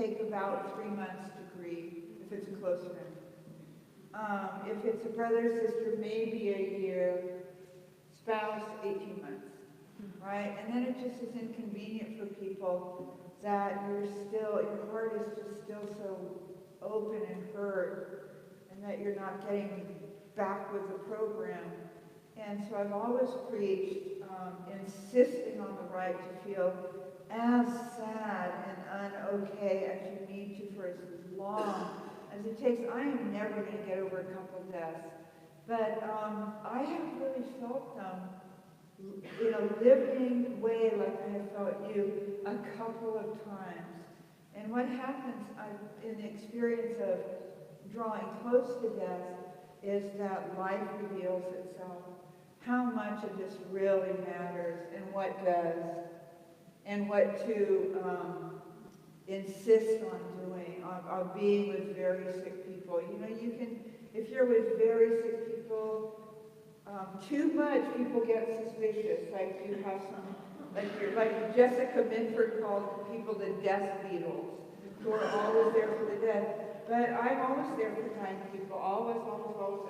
take about 3 months to grieve, if it's a close friend. If it's a brother or sister, maybe a year. Spouse, 18 months, right? And then it just is inconvenient for people that your heart is just still so open and hurt, and that you're not getting back with the program. And so I've always preached insisting on the right to feel as sad and un-okay as you need to for as long as it takes. I am never going to get over a couple deaths, but I have really felt them in a living way like I have felt you a couple of times. And what happens in the experience of drawing close to death is that life reveals itself. How much of this really matters and what does, and what to insist on doing, on being with very sick people. You know, you can, if you're with very sick people, too much, people get suspicious. Like you have some, like Jessica Minford called people the death beetles, who are always there for the dead. But I'm always there for dying people, always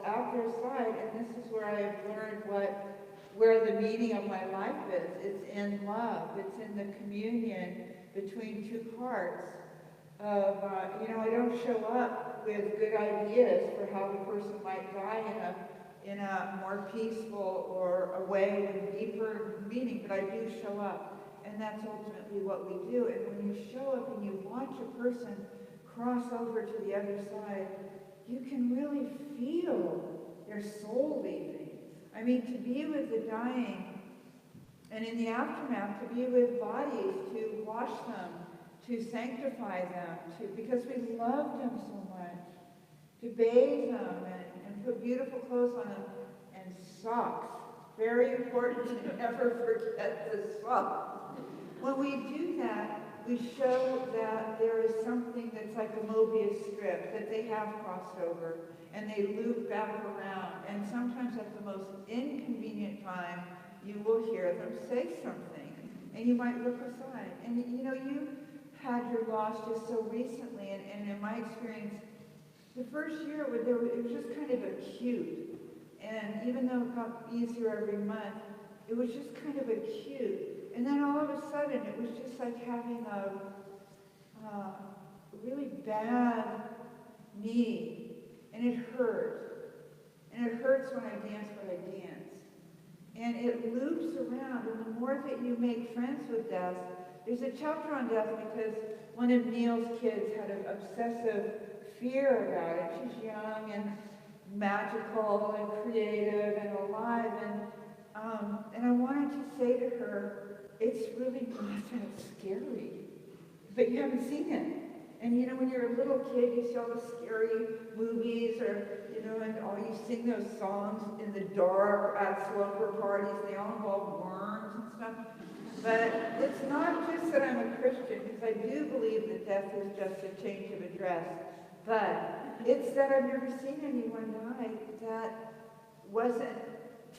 at their side. And this is where I have learned where the meaning of my life is. It's in love. It's in the communion between two parts. You know, I don't show up with good ideas for how the person might die in a more peaceful or a way with deeper meaning, but I do show up. And that's ultimately what we do. And when you show up and you watch a person cross over to the other side, you can really feel their soul leaving. I mean, to be with the dying, and in the aftermath, to be with bodies, to wash them, to sanctify them, because we love them so much, to bathe them and put beautiful clothes on them, and socks. Very important to never forget the socks. When we do that, we show that there is something that's like a Mobius strip, that they have crossed over, and they loop back around. And sometimes at the most inconvenient time, you will hear them say something, and you might look aside. And you know, you had your loss just so recently, and in my experience, the first year it was just kind of acute. And even though it got easier every month, it was just kind of acute. And then all of a sudden, it was just like having a really bad knee, and it hurt. And it hurts when I dance what I dance. And it loops around, and the more that you make friends with death, there's a chapter on death because one of Neil's kids had an obsessive fear about it. She's young and magical and creative and alive, and I wanted to say to her, it's really not that scary, but you haven't seen it. And you know, when you're a little kid, you see all the scary movies, or you know, and all you sing those songs in the dark at slumber parties. They all involve worms and stuff. But it's not just that I'm a Christian, because I do believe that death is just a change of address. But it's that I've never seen anyone die that wasn't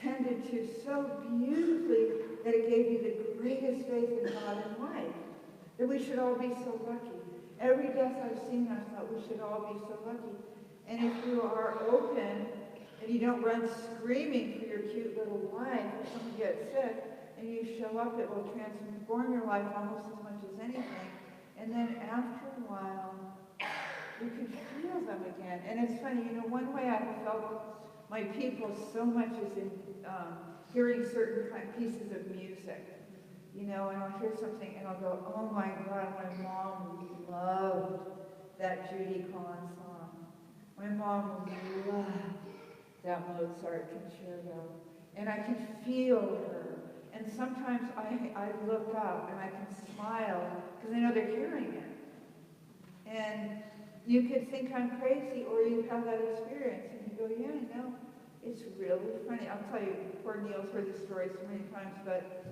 tended to so beautifully that it gave you the greatest faith in God and life. That we should all be so lucky. Every death I've seen, I thought we should all be so lucky. And if you are open and you don't run screaming for your cute little life, if someone gets sick and you show up, it will transform your life almost as much as anything. And then after a while, you can feel them again. And it's funny, you know, one way I felt my people so much is in hearing certain pieces of music. You know, and I'll hear something and I'll go, oh my God, my mom loved that Judy Collins song. My mom loved that Mozart concerto. And I can feel her. And sometimes I look up and I can smile because I know they're hearing it. And you could think I'm crazy, or you have that experience and you go, yeah, no, it's really funny. I'll tell you, poor Neil's heard this story so many times, but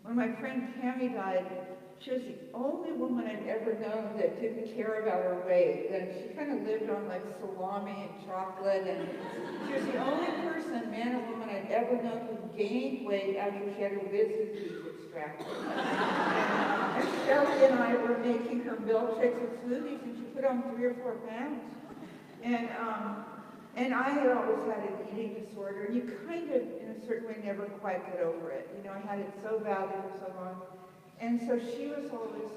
when my friend Tammy died, she was the only woman I'd ever known that didn't care about her weight. And she kind of lived on like salami and chocolate, and she was the only person, man or woman, I'd ever known who gained weight after she had her wisdom teeth distracted. And Shelley and I were making her milkshakes and smoothies, and she put on 3 or 4 pounds. And I had always had an eating disorder, and you kind of, in a certain way, never quite get over it. You know, I had it so badly for so long. And so she was always,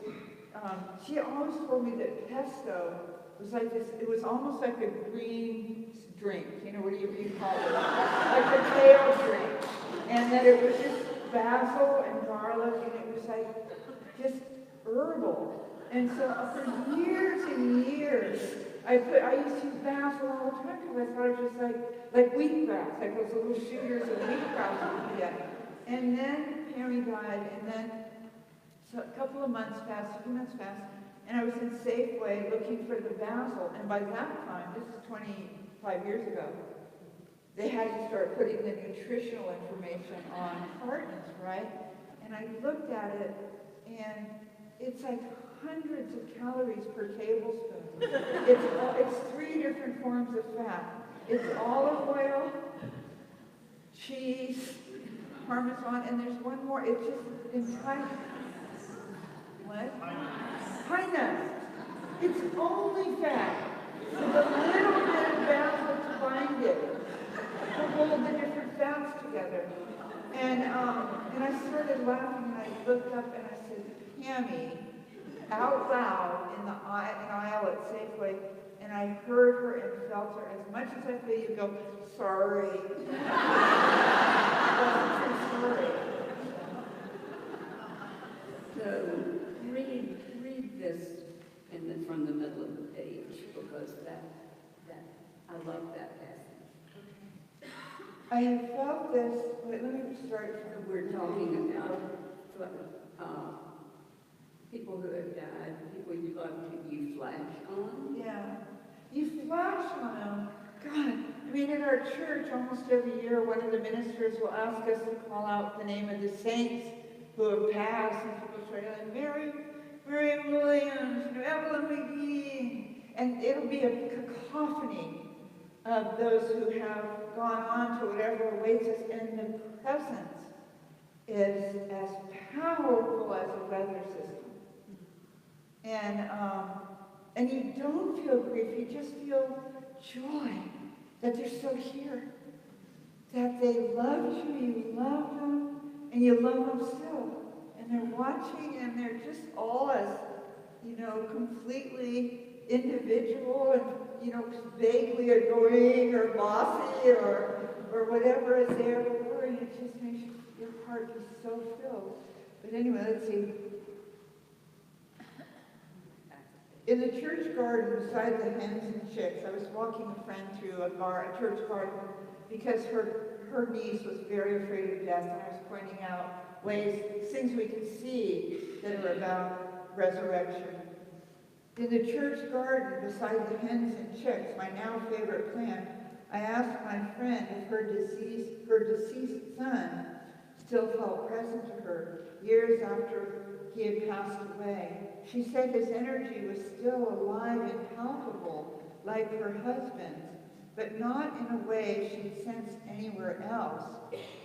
she always told me that pesto was like this, it was almost like a green drink, you know, what do you call it? Like a kale drink. And that it was just basil and garlic, and it was like just herbal. And so for years and years, I used to use basil all the time because I thought it was just like wheatgrass, like those little shooters of wheatgrass you can get. And then Pammy died, and then so a couple of months passed, 2 months passed, and I was in Safeway looking for the basil. And by that time, this is 25 years ago, they had to start putting the nutritional information on cartons, right? And I looked at it, and it's like hundreds of calories per tablespoon. It's 3 different forms of fat. It's olive oil, cheese, Parmesan, and there's one more. It's just entire. What? Pine nuts. It's only fat with a little bit of basil to bind it, to hold the different fats together. And I started laughing, and I looked up and I said, Pammy, out loud in the aisle at Safeway, and I heard her and felt her. As much as I feel you go, sorry. I'm sorry. So read this from the middle of the page, because that I love that passage. I have felt this. Wait, let me start. We're talking about people who have died, people you love, you flash on. Yeah. You flash on them. God, I mean, in our church, almost every year, one of the ministers will ask us to call out the name of the saints who have passed. And people start yelling, Miriam Williams, Evelyn McGee. And it'll be a cacophony of those who have gone on to whatever awaits us. And the presence is as powerful as a weather system. And you don't feel grief, you just feel joy that they're still here. That they loved you, you loved them, and you love them still. And they're watching, and they're just all as, completely individual and, vaguely annoying or bossy or whatever is there before, and it just makes your heart be so filled. But anyway, let's see. In the church garden beside the hens and chicks, I was walking a friend through a church garden because her niece was very afraid of death, and I was pointing out things we can see that are about resurrection. In the church garden beside the hens and chicks, my now favorite plant, I asked my friend if her deceased son still felt present to her years after he had passed away. She said his energy was still alive and palpable, like her husband's, but not in a way she'd sensed anywhere else.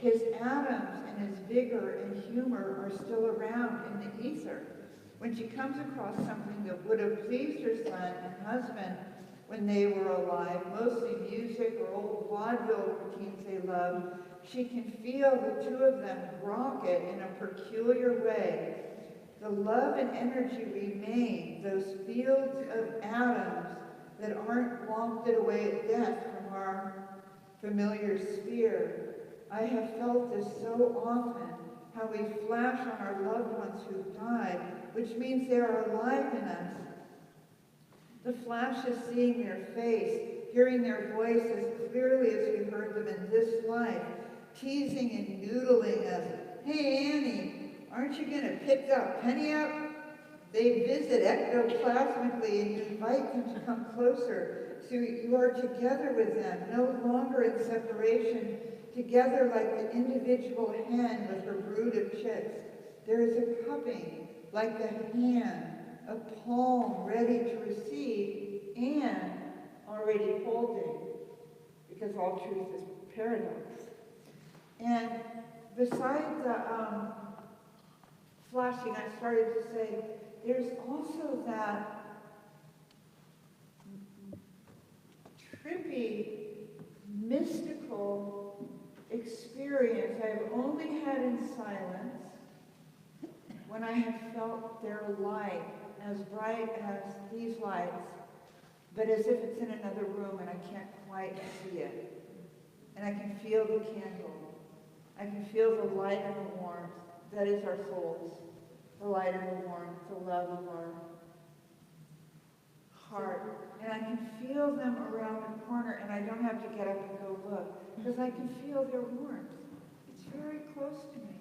His atoms and his vigor and humor are still around in the ether. When she comes across something that would have pleased her son and husband when they were alive, mostly music or old vaudeville routines they loved, she can feel the two of them rocket in a peculiar way. The love and energy remain, those fields of atoms that aren't wafted away at death from our familiar sphere. I have felt this so often, how we flash on our loved ones who've died, which means they are alive in us. The flash is seeing their face, hearing their voice as clearly as we heard them in this life, teasing and noodling us. Hey, Annie, aren't you going to pick that penny up? They visit ectoplasmically, and you invite them to come closer. So you are together with them, no longer in separation, together like the individual hen with her brood of chicks. There is a cupping, like the hand, a palm ready to receive and already holding, because all truth is paradox. And beside flashing, I started to say, there's also that trippy, mystical experience I've only had in silence when I have felt their light as bright as these lights, but as if it's in another room and I can't quite see it. And I can feel the candle. I can feel the light and the warmth. That is our souls. The light and the warmth, the love of our heart. And I can feel them around the corner, and I don't have to get up and go look, because I can feel their warmth. It's very close to me.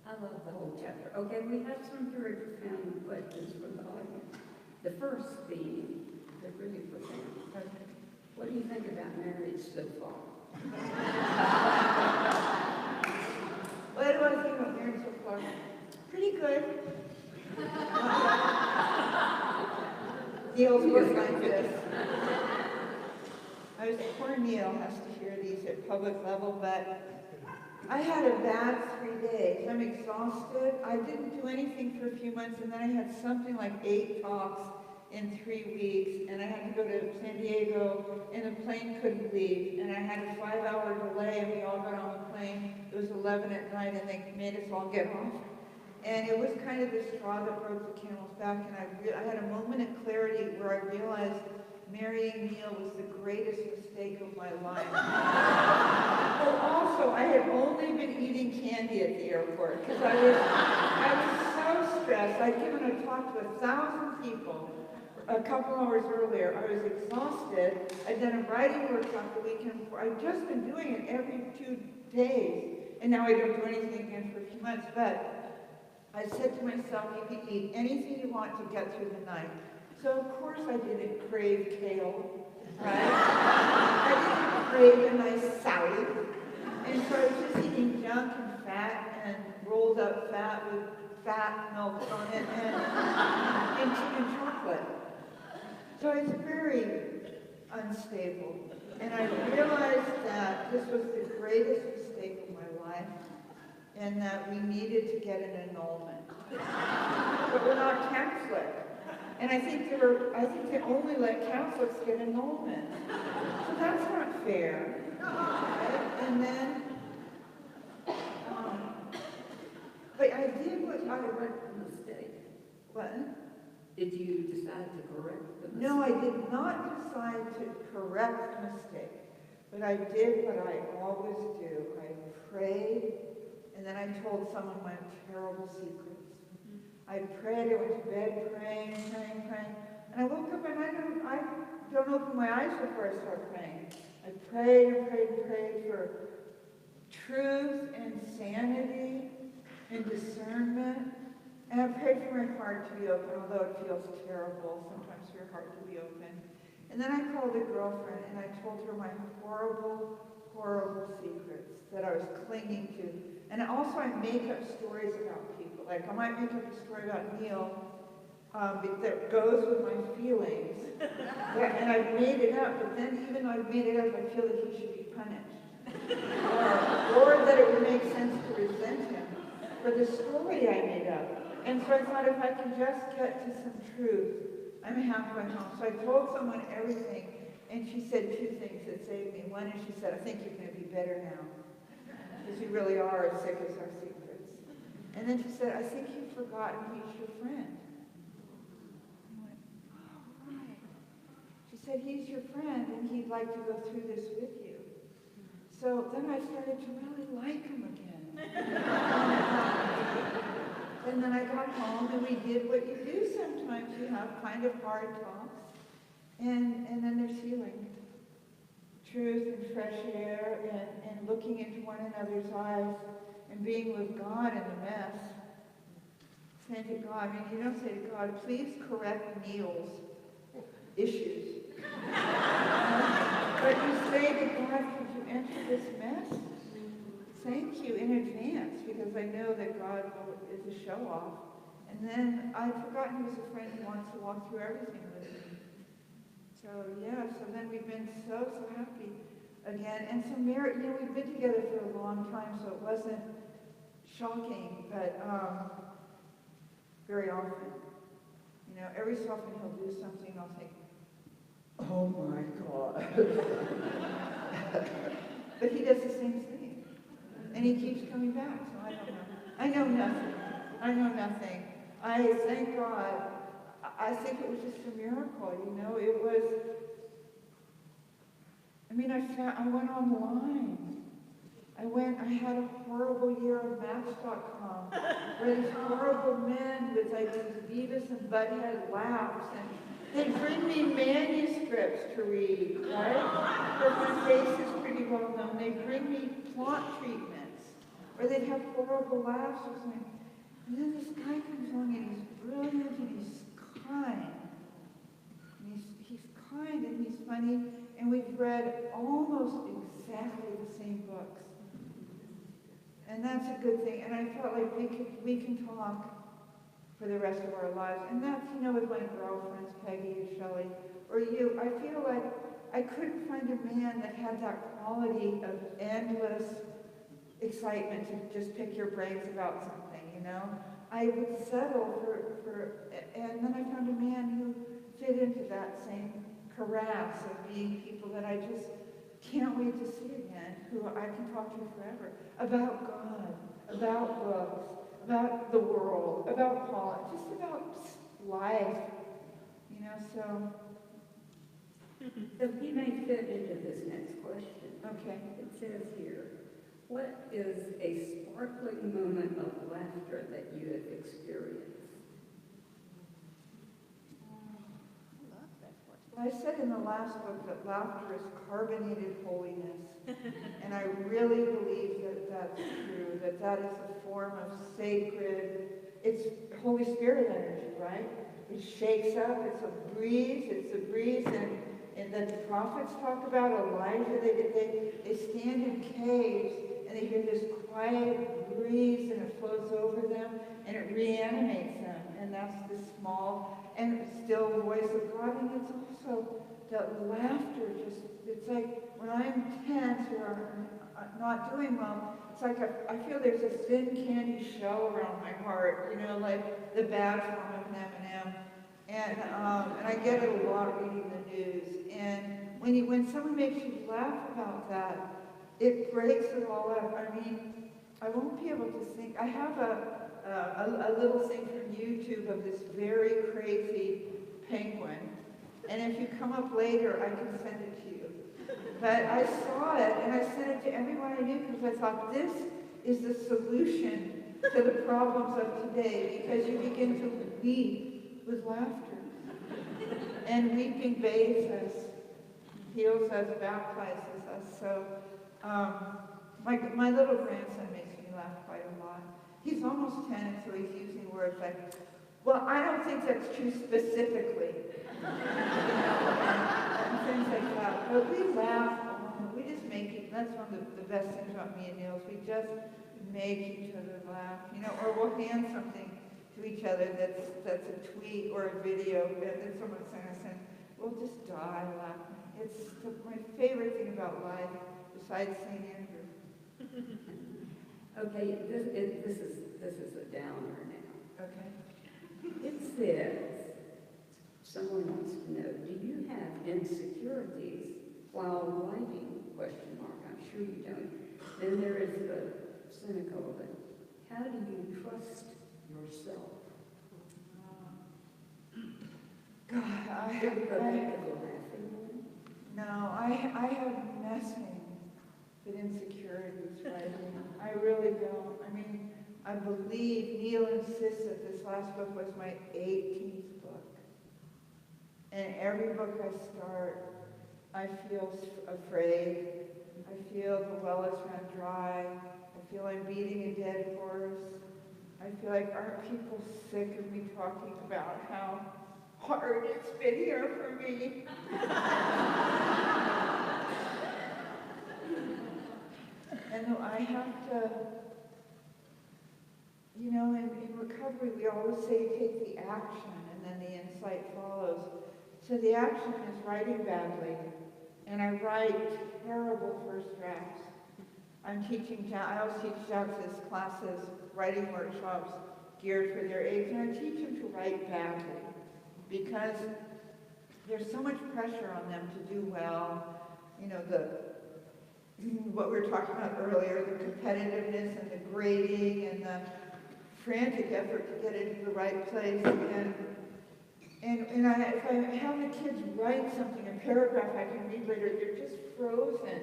I love the whole chapter. Okay, we have some very profound questions from the audience. The first being, they're really profound. What do you think about marriage so far? What do I think about marriage so far? Pretty good. Neil's work like this. Poor Neil has to hear these at public level, but I had a bad 3 days. I'm exhausted. I didn't do anything for a few months, and then I had something like 8 talks in 3 weeks, and I had to go to San Diego, and the plane couldn't leave, and I had a 5-hour delay, and we all got on the plane. It was 11 at night, and they made us all get off. And it was kind of the straw that broke the camel's back, and I had a moment of clarity where I realized marrying Neil was the greatest mistake of my life. Well, also, I had only been eating candy at the airport, because I was so stressed. I'd given a talk to 1,000 people a couple hours earlier. I was exhausted. I'd done a writing workshop the weekend before. I'd just been doing it every 2 days, and now I don't do anything again for a few months. But I said to myself, you can eat anything you want to get through the night. So of course I didn't crave kale, right? I didn't crave a nice salad. And so I was just eating junk and fat and rolled up fat with fat milk on it and chocolate. So it's very unstable. And I realized that this was the greatest mistake of my life, and that we needed to get an annulment. But we're not Catholic. And I think they only let Catholics get annulment. So that's not fair. Right? And then, but I did what I Correct the mistake. What? Did you decide to correct the mistake? No, I did not decide to correct the mistake. But I did what I always do. I prayed, and then I told some of my terrible secrets. I prayed, I went to bed praying. And I woke up and I don't open my eyes before I start praying. I prayed for truth and sanity and discernment. And I prayed for my heart to be open, although it feels terrible sometimes for your heart to be open. And then I called a girlfriend and I told her my horrible, horrible secrets that I was clinging to. And also I make up stories about people. Like I might make up a story about Neil that goes with my feelings. And I've made it up, but then even though I've made it up, I feel that he should be punished. Or that it would make sense to resent him for the story I made up. And so I thought if I can just get to some truth, I'm halfway home. So I told someone everything, and she said 2 things that saved me. One is she said, I think you're going to be better now, because we really are as sick as our secrets. And then she said, I think you've forgotten he's your friend. I went, oh, right. She said, he's your friend, and he'd like to go through this with you. So then I started to really like him again. And then I got home, and we did what you do sometimes. You have kind of hard talks, and then there's healing. Truth and fresh air, and looking into one another's eyes, and being with God in the mess. Saying to God, you don't say to God, please correct Neil's issues. But you say to God, could you enter this mess? Thank you in advance, because I know that God is a show-off. And then I'd forgotten he was a friend who wants to walk through everything with me. So then we've been so happy again. And so we've been together for a long time, so it wasn't shocking, but very often. You know, every so often he'll do something, I'll think, oh my God. But he does the same thing. And he keeps coming back, so I don't know. I know nothing. I know nothing. I thank God. I think it was just a miracle, you know. It was, I mean, I went online. I had a horrible year of Match.com, where these horrible men with like these Beavis and Butthead laughs, and they bring me manuscripts to read, right? Because my face is pretty well known. They bring me plot treatments, or they'd have horrible laughs or something. And then this guy comes along and he's brilliant and he's kind. And he's kind and he's funny, and we've read almost exactly the same books. And that's a good thing. And I felt like we can talk for the rest of our lives. And that's, you know, with my girlfriends, Peggy and Shelley, or you, I feel like I couldn't find a man that had that quality of endless excitement to just pick your brains about something, you know? I would settle and then I found a man who fit into that same carafe of being people that I just can't wait to see again, who I can talk to forever, about God, about books, about the world, about politics, just about life, you know, so. So he may fit into this next question. Okay. It says here, what is a sparkling moment of laughter that you have experienced? I said in the last book that laughter is carbonated holiness, and I really believe that that's true, that that is a form of sacred, it's Holy Spirit energy, right? It shakes up, it's a breeze, and the prophets talk about Elijah, they stand in caves, and they hear this quiet breeze, and it flows over them, and it reanimates them, and that's the small and still voice of God. And it's also that laughter, just, it's like when I'm tense or not doing well, it's like I feel there's a thin candy shell around my heart, you know, like the bad form of an M&M. And I get it a lot reading the news. And when someone makes you laugh about that, it breaks it all up. I mean, I won't be able to think. I have a little thing from YouTube of this very crazy penguin. And if you come up later, I can send it to you. But I saw it, and I sent it to everyone I knew because I thought, this is the solution to the problems of today, because you begin to weep with laughter. And weeping bathes us, heals us, baptizes us. So my little grandson makes me laugh quite a lot. He's almost 10, and so he's using words like, well, I don't think that's true specifically. And things like that. But we laugh, we just make it, that's one of the best things about me and Niels. We just make each other laugh, you know, or we'll hand something to each other that's a tweet or a video that someone sent us, and we'll just die laughing. It's my favorite thing about life, besides St. Andrew. Okay, this is a downer now. Okay. It says, someone wants to know, do you have insecurities while writing? ? I'm sure you don't. Then there is the semicolon. How do you trust yourself? God, I have nothing but insecurities writing. I really don't. I mean, I believe Neil insists that this last book was my 18th book. And every book I start, I feel afraid. I feel the well has run dry. I feel I'm beating a dead horse. I feel like, aren't people sick of me talking about how hard it's been here for me? And I have to, you know, in recovery, we always say take the action and then the insight follows. So the action is writing badly, and I write terrible first drafts. I always teach Jax's classes, writing workshops geared for their age, and I teach them to write badly because there's so much pressure on them to do well. You know, what we were talking about earlier, the competitiveness and the grading and the frantic effort to get into the right place. If I have the kids write something, a paragraph I can read later, they're just frozen.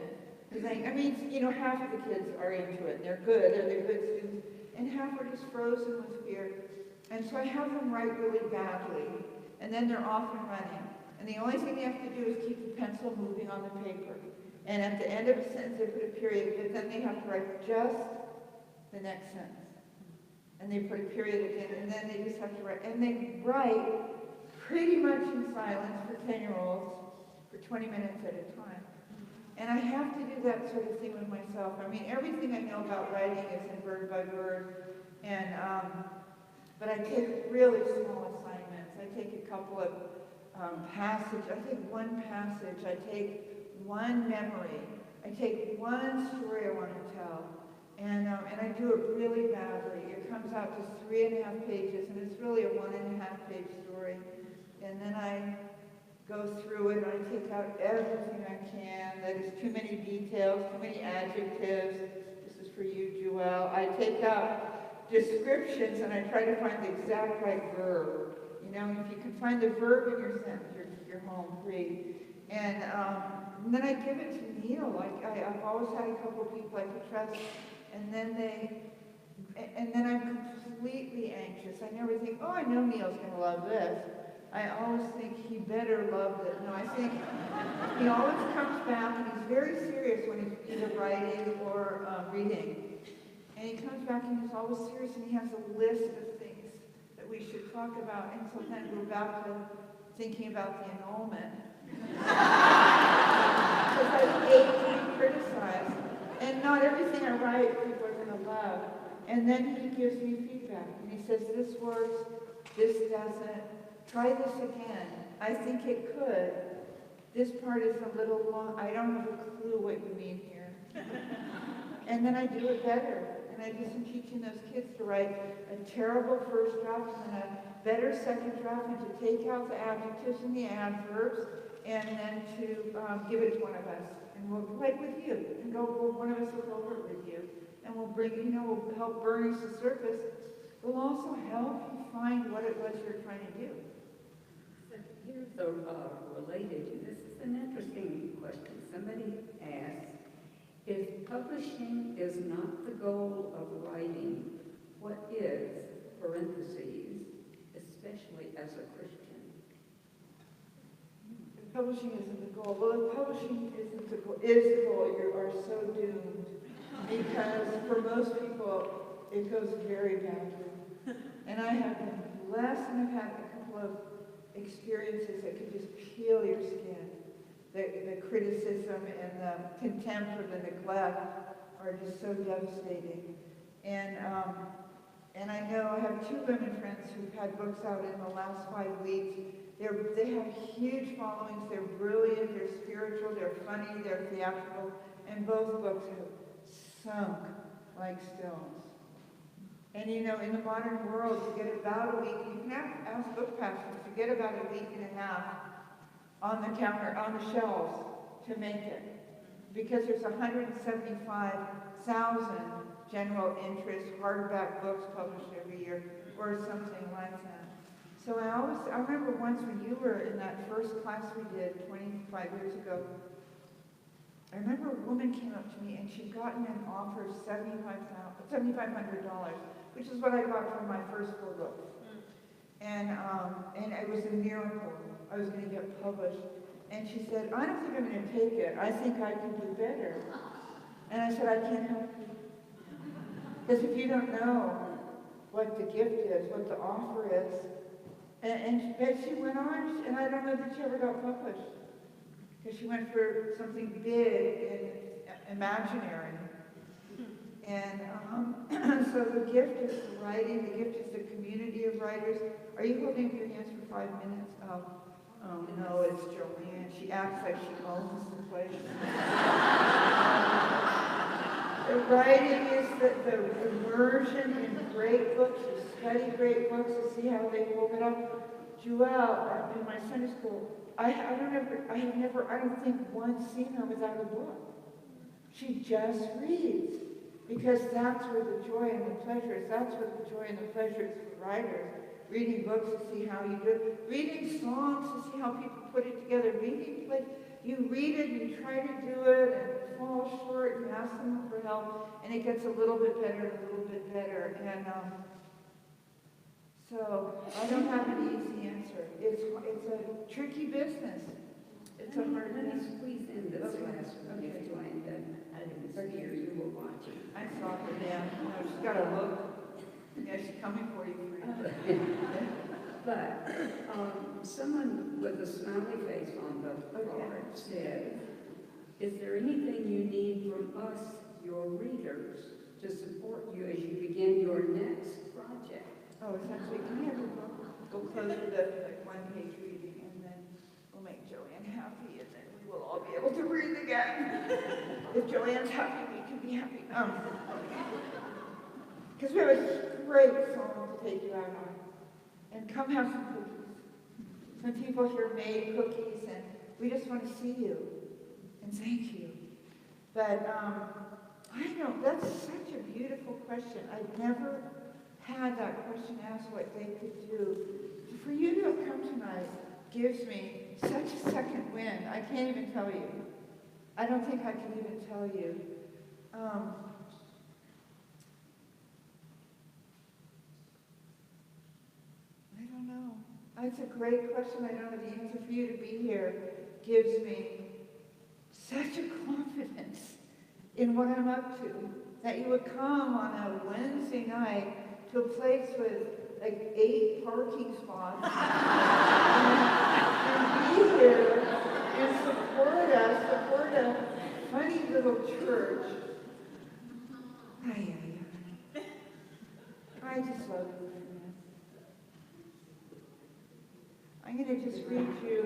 Half of the kids are into it. They're good students. And half are just frozen with fear. And so I have them write really badly. And then they're off and running. And the only thing they have to do is keep the pencil moving on the paper. And at the end of a sentence, they put a period, but then they have to write just the next sentence. And they put a period again, and then they just have to write. And they write pretty much in silence for 10-year-olds for 20 minutes at a time. And I have to do that sort of thing with myself. I mean, everything I know about writing is in word by word. But I take really small assignments. I take a couple of passages. I take one passage. I take one memory. I take one story I want to tell. And I do it really badly. It comes out to 3.5 pages, and it's really a 1.5-page story. And then I go through it, and I take out everything I can. That is too many details, too many adjectives. This is for you, Joelle. I take out descriptions, and I try to find the exact right verb. You know, if you can find the verb in your sentence, you're home free. And then I give it to Neil. I've always had a couple of people I could trust, and then I'm completely anxious. I never think, oh, I know Neil's going to love this. I always think he better love it. No, I think he always comes back, and he's very serious when he's either writing or reading. And he comes back, and he's always serious, and he has a list of things that we should talk about. And so then we're back to thinking about the annulment. Because I hate to be criticized. And not everything I write people are going to love. And then he gives me feedback. And he says, this works, this doesn't. Try this again. I think it could. This part is a little long. I don't have a clue what you mean here. And then I do it better. And I just am teaching those kids to write a terrible first draft and then a better second draft, and to take out the adjectives and the adverbs, and then to give it to one of us. And we'll write with you. And one of us will go over it with you. And we'll we'll help burnish the surface. We'll also help you find what it was you're trying to do. Here's a related, this is an interesting question. Somebody asked, if publishing is not the goal of writing, what is, parentheses, especially as a Christian? If publishing isn't the goal, well, if publishing isn't the goal, is the goal, you are so doomed. Because for most people, it goes very badly. And I have been blessed, and I've had a couple of experiences that could just peel your skin. The criticism and the contempt or the neglect are just so devastating. And I know I have 2 women friends who've had books out in the last 5 weeks. They have huge followings. They're brilliant. They're spiritual. They're funny. They're theatrical. And both books have sunk like stones. And in the modern world, you get about a week. You can ask book pastors. You get about a week and a half on the counter, on the shelves, to make it. Because there's 175,000 general interest hardback books published every year, or something like that. So I remember once when you were in that first class we did 25 years ago, I remember a woman came up to me and she'd gotten an offer of $7,500, which is what I got for my first 4 books. And it was a miracle. I was going to get published. And she said, I don't think I'm going to take it. I think I can do better. And I said, I can't help you. Because if you don't know what the gift is, what the offer is, but she went on, and I don't know that she ever got published. Because she went for something big and imaginary. And so the gift is the writing, the gift is the community of writers. Are you holding up your hands for 5 minutes? Oh no, it's Joanne. She acts like she owns the place. The writing is the immersion in great books. You study great books to see how they hold it up. Joelle, in my Sunday school, I don't think once seen her without a book. She just reads. Because that's where the joy and the pleasure is. That's where the joy and the pleasure is for writers. Reading books to see how you do it. Reading songs to see how people put it together. Reading plays. You read it, you try to do it, and it falls short, you ask someone for help, and it gets a little bit better and a little bit better. And so I don't have an easy answer. It's a tricky business. It's a hard Let me business. squeeze in this last one, if Joanne doesn't, I didn't see her, you were watching. I saw her down. No, she's got a look. Yeah, she's coming for you. But someone with a smiley face on the card said, is there anything you need from us, your readers, to support you as you begin your next project? Oh, it's actually, can I have your book? Go close to the one-page reading, and then we'll make Joanne happy, and then we will all be able to read again. If Joanne's happy, we can be happy. Because we have a great song to take you out on. And come have some cookies. Some people here made cookies, and we just want to see you and thank you. But I know, that's such a beautiful question. I've never had that question asked what they could do. For you to have come tonight gives me such a second wind. I can't even tell you. I don't think I can even tell you. I don't know. That's a great question. I don't know the answer. For you to be here gives me such a confidence in what I'm up to. That you would come on a Wednesday night to a place with like 8 parking spots and be here and support a funny little church. I just love you. I'm going to just read you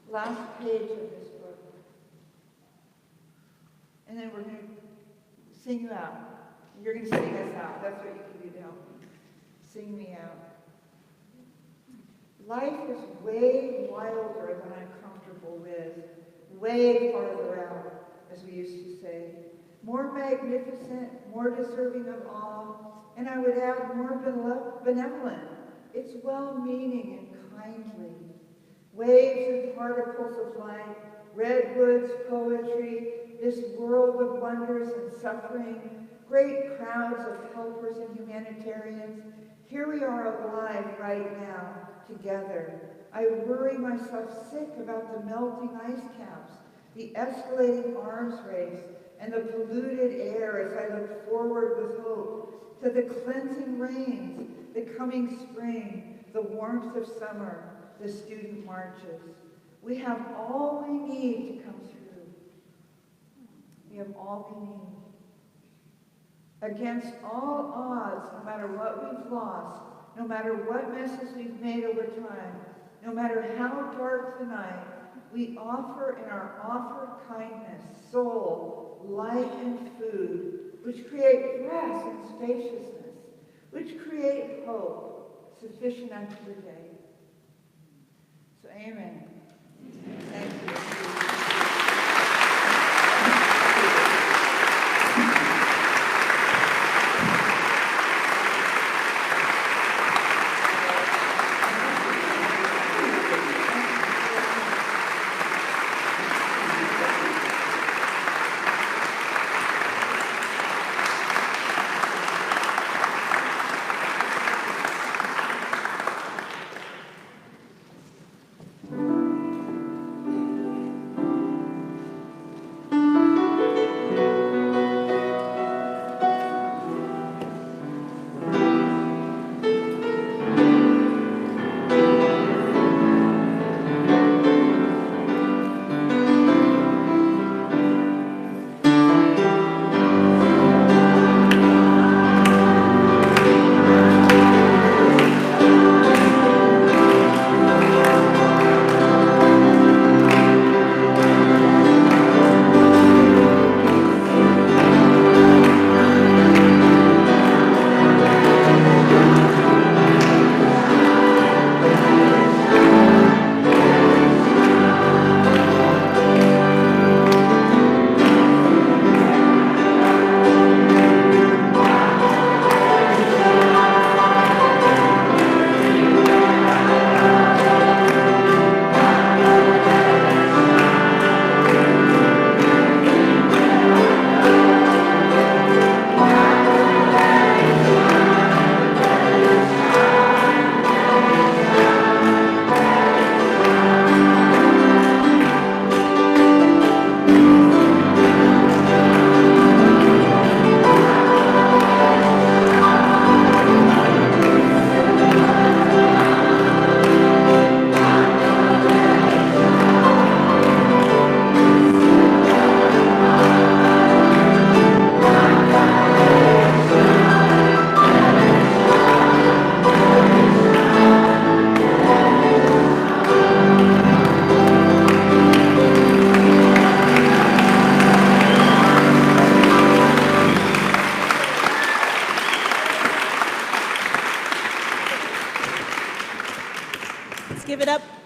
the last page of this book. And then we're going to sing you out. You're going to sing us out. That's what you can do to help me. Sing me out. Life is way wilder than I'm comfortable with. Way farther out, as we used to say. More magnificent, more deserving of awe, and I would add more benevolent. It's well-meaning and kindly. Waves and particles of light, redwoods, poetry, this world of wonders and suffering, great crowds of helpers and humanitarians. Here we are alive right now, together. I worry myself sick about the melting ice caps, the escalating arms race, and the polluted air as I look forward with hope to the cleansing rains, the coming spring, the warmth of summer, the student marches. We have all we need to come through. We have all we need. Against all odds, no matter what we've lost, no matter what messes we've made over time, no matter how dark the night, we offer in our offered kindness, soul, light, and food, which create rest and spaciousness, which create hope, sufficient unto the day. So, amen. Thank you.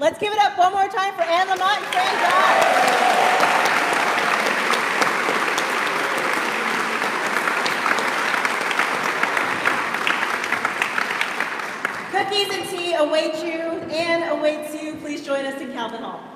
Let's give it up one more time for Anne Lamott and Fran Dodd. Cookies and tea await you. Anne awaits you. Please join us in Calvin Hall.